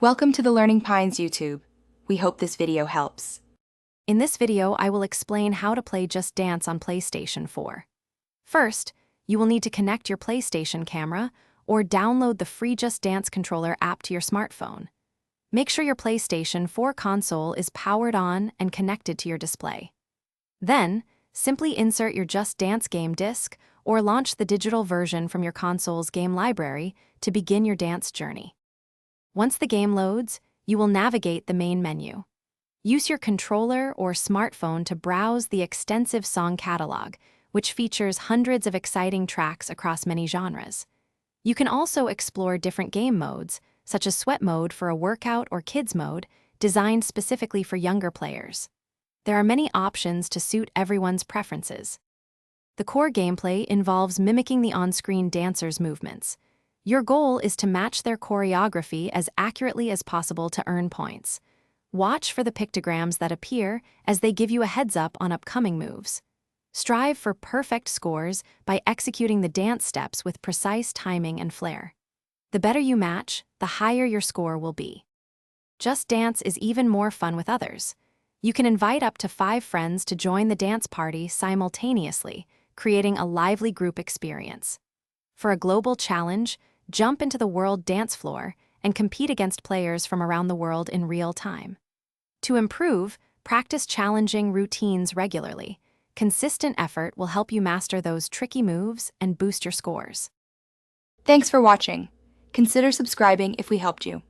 Welcome to the Learning Pines YouTube. We hope this video helps. In this video, I will explain how to play Just Dance on PlayStation 4. First, you will need to connect your PlayStation camera or download the free Just Dance controller app to your smartphone. Make sure your PlayStation 4 console is powered on and connected to your display. Then, simply insert your Just Dance game disc or launch the digital version from your console's game library to begin your dance journey. Once the game loads, you will navigate the main menu. Use your controller or smartphone to browse the extensive song catalog, which features hundreds of exciting tracks across many genres. You can also explore different game modes, such as sweat mode for a workout or kids mode, designed specifically for younger players. There are many options to suit everyone's preferences. The core gameplay involves mimicking the on-screen dancers' movements. Your goal is to match their choreography as accurately as possible to earn points. Watch for the pictograms that appear as they give you a heads-up on upcoming moves. Strive for perfect scores by executing the dance steps with precise timing and flair. The better you match, the higher your score will be. Just Dance is even more fun with others. You can invite up to 5 friends to join the dance party simultaneously, creating a lively group experience. For a global challenge, jump into the world dance floor and compete against players from around the world in real time. To improve, practice challenging routines regularly. Consistent effort will help you master those tricky moves and boost your scores. Thanks for watching. Consider subscribing if we helped you.